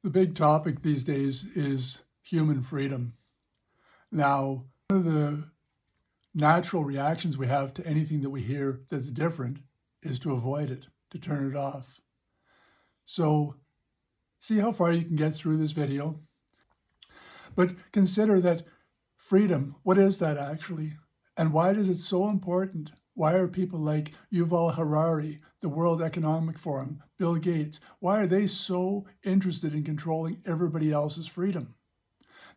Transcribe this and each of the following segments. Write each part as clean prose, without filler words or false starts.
The big topic these days is human freedom. Now, one of the natural reactions we have to anything that we hear that's different is to avoid it, to turn it off. So see how far you can get through this video. But consider that freedom, what is that actually? And why is it so important? Why are people like Yuval Harari, the World Economic Forum, Bill Gates, why are they so interested in controlling everybody else's freedom?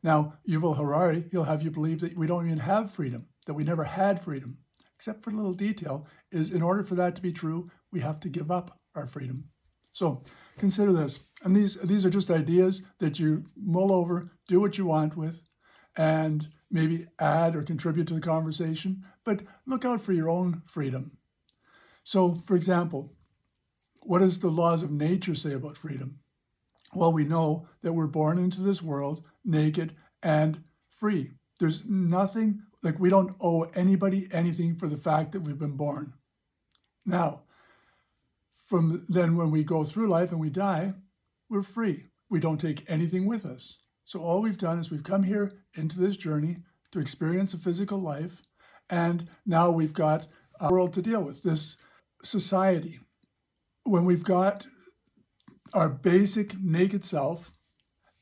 Now, Yuval Harari, he'll have you believe that we don't even have freedom, that we never had freedom, except for a little detail, is in order for that to be true, we have to give up our freedom. So consider this, and these are just ideas that you mull over, do what you want with, and maybe add or contribute to the conversation, but look out for your own freedom. So, for example, what does the laws of nature say about freedom? Well, we know that we're born into this world naked and free. There's nothing, like we don't owe anybody anything for the fact that we've been born. Now, from then when we go through life and we die, we're free. We don't take anything with us. So all we've done is we've come here into this journey to experience a physical life, and now we've got a world to deal with, this society. When we've got our basic naked self,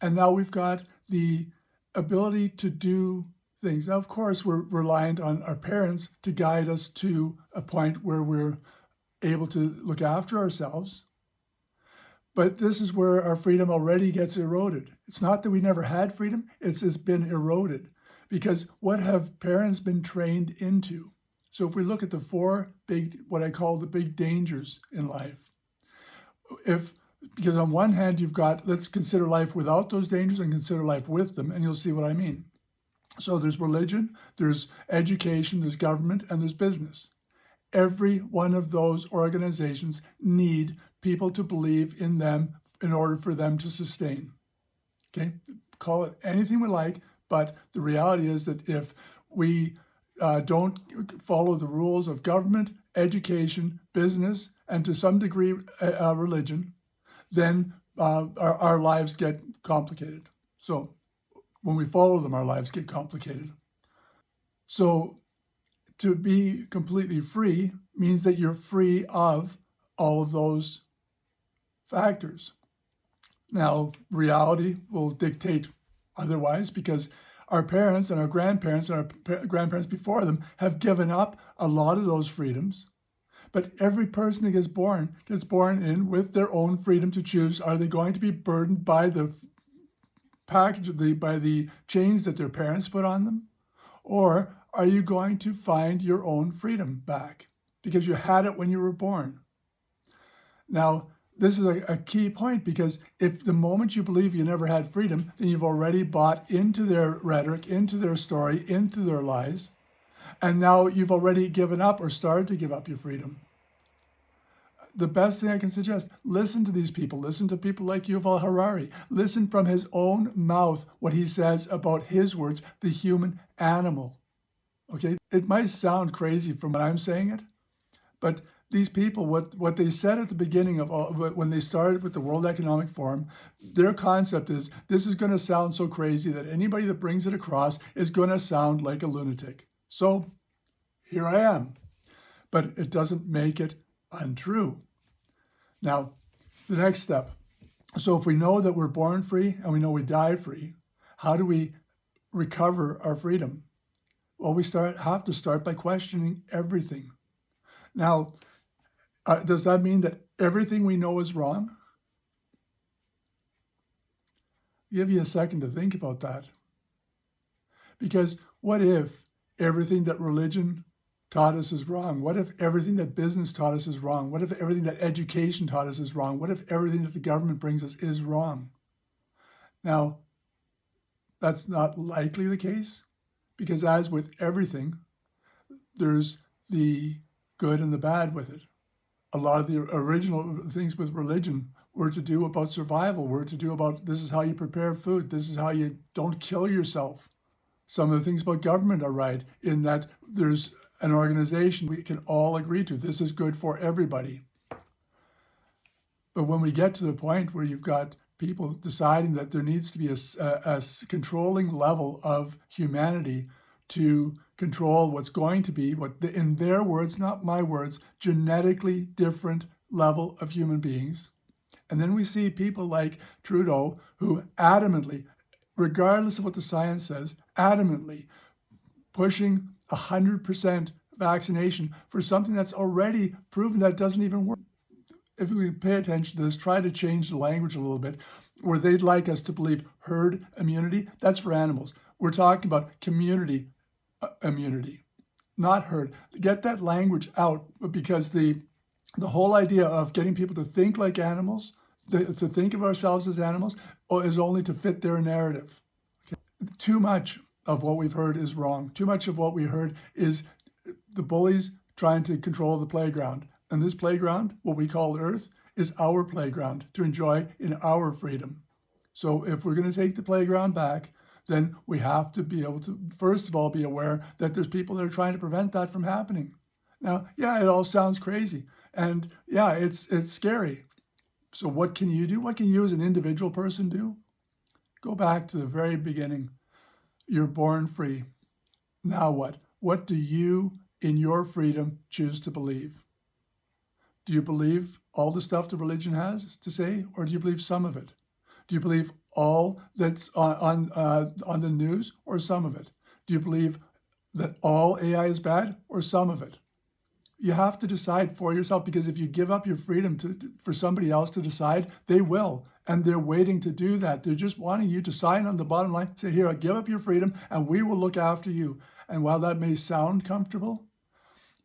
and now we've got the ability to do things. Now, of course, we're reliant on our parents to guide us to a point where we're able to look after ourselves. But this is where our freedom already gets eroded. It's not that we never had freedom, it's been eroded. Because what have parents been trained into? So if we look at the four big, what I call the big dangers in life, because on one hand you've got, let's consider life without those dangers and consider life with them, and you'll see what I mean. So there's religion, there's education, there's government, and there's business. Every one of those organizations need people to believe in them in order for them to sustain. Okay, call it anything we like, but the reality is that if we don't follow the rules of government, education, business, and to some degree religion, then our lives get complicated. So when we follow them, our lives get complicated. So to be completely free means that you're free of all of those factors. Now, reality will dictate otherwise because our parents and our grandparents before them have given up a lot of those freedoms. But every person that gets born in with their own freedom to choose. Are they going to be burdened by the by the chains that their parents put on them? Or are you going to find your own freedom back because you had it when you were born? Now, this is a key point, because if the moment you believe you never had freedom, then you've already bought into their rhetoric, into their story, into their lies, and now you've already given up or started to give up your freedom. The best thing I can suggest, listen to these people. Listen to people like Yuval Harari. Listen from his own mouth what he says about his words, the human animal. Okay, it might sound crazy from when I'm saying it, but these people, what they said at the beginning of when they started with the World Economic Forum, their concept is, this is going to sound so crazy that anybody that brings it across is going to sound like a lunatic. So here I am. But it doesn't make it untrue. Now, the next step. So if we know that we're born free and we know we die free, how do we recover our freedom? Well, we have to start by questioning everything. Now, does that mean that everything we know is wrong? I'll give you a second to think about that. Because what if everything that religion taught us is wrong? What if everything that business taught us is wrong? What if everything that education taught us is wrong? What if everything that the government brings us is wrong? Now, that's not likely the case, because as with everything, there's the good and the bad with it. A lot of the original things with religion were to do about survival, were to do about, this is how you prepare food, this is how you don't kill yourself. Some of the things about government are right, in that there's an organization we can all agree to. This is good for everybody. But when we get to the point where you've got people deciding that there needs to be a controlling level of humanity to control what's going to be, in their words, not my words, genetically different level of human beings. And then we see people like Trudeau who adamantly, regardless of what the science says, adamantly pushing 100% vaccination for something that's already proven that doesn't even work. If we pay attention to this, try to change the language a little bit, where they'd like us to believe herd immunity, that's for animals. We're talking about community immunity, not herd. Get that language out, because the whole idea of getting people to think like animals, to think of ourselves as animals, is only to fit their narrative. Okay? Too much of what we've heard is wrong. Too much of what we heard is the bullies trying to control the playground. And this playground, what we call Earth, is our playground to enjoy in our freedom. So if we're going to take the playground back, then we have to be able to, first of all, be aware that there's people that are trying to prevent that from happening. Now, yeah, it all sounds crazy. And yeah, it's scary. So what can you do? What can you as an individual person do? Go back to the very beginning. You're born free. Now what? What do you, in your freedom, choose to believe? Do you believe all the stuff the religion has to say, or do you believe some of it? Do you believe all that's on the news, or some of it? Do you believe that all AI is bad, or some of it? You have to decide for yourself, because if you give up your freedom for somebody else to decide, they will. And they're waiting to do that. They're just wanting you to sign on the bottom line, say, here, give up your freedom, and we will look after you. And while that may sound comfortable,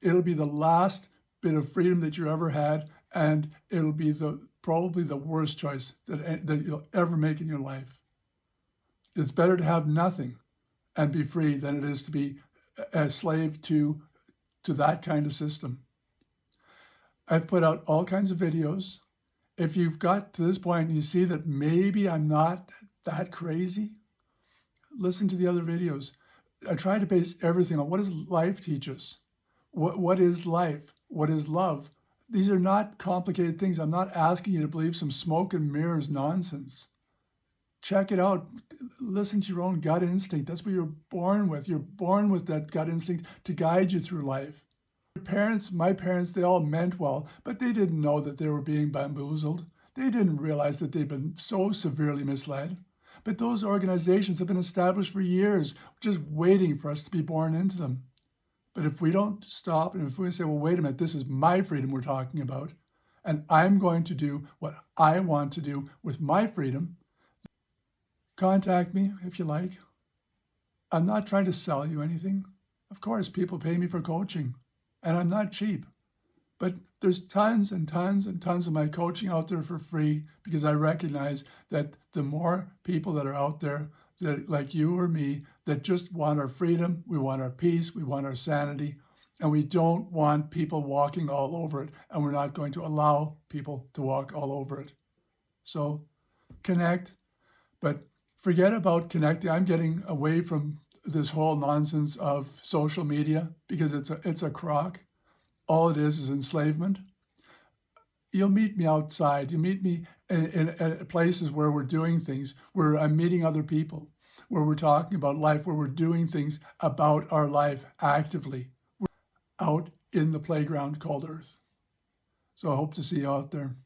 it'll be the last bit of freedom that you ever had, and it'll be probably the worst choice that you'll ever make in your life. It's better to have nothing and be free than it is to be a slave to that kind of system. I've put out all kinds of videos. If you've got to this point and you see that maybe I'm not that crazy, listen to the other videos. I try to base everything on what does life teach us? What is life? What is love? These are not complicated things. I'm not asking you to believe some smoke and mirrors nonsense. Check it out. Listen to your own gut instinct. That's what you're born with. You're born with that gut instinct to guide you through life. Your parents, my parents, they all meant well, but they didn't know that they were being bamboozled. They didn't realize that they'd been so severely misled. But those organizations have been established for years, just waiting for us to be born into them. But if we don't stop, and if we say, well, wait a minute, this is my freedom we're talking about, and I'm going to do what I want to do with my freedom, contact me if you like. I'm not trying to sell you anything. Of course, people pay me for coaching, and I'm not cheap. But there's tons and tons and tons of my coaching out there for free, because I recognize that the more people that are out there, that like you or me, that just want our freedom, we want our peace, we want our sanity, and we don't want people walking all over it, and we're not going to allow people to walk all over it. So connect, but forget about connecting. I'm getting away from this whole nonsense of social media, because it's a crock. All it is enslavement. You'll meet me outside. You meet me in places where we're doing things, where I'm meeting other people, where we're talking about life, where we're doing things about our life actively. We're out in the playground called Earth. So I hope to see you out there.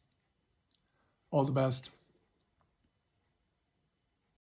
All the best.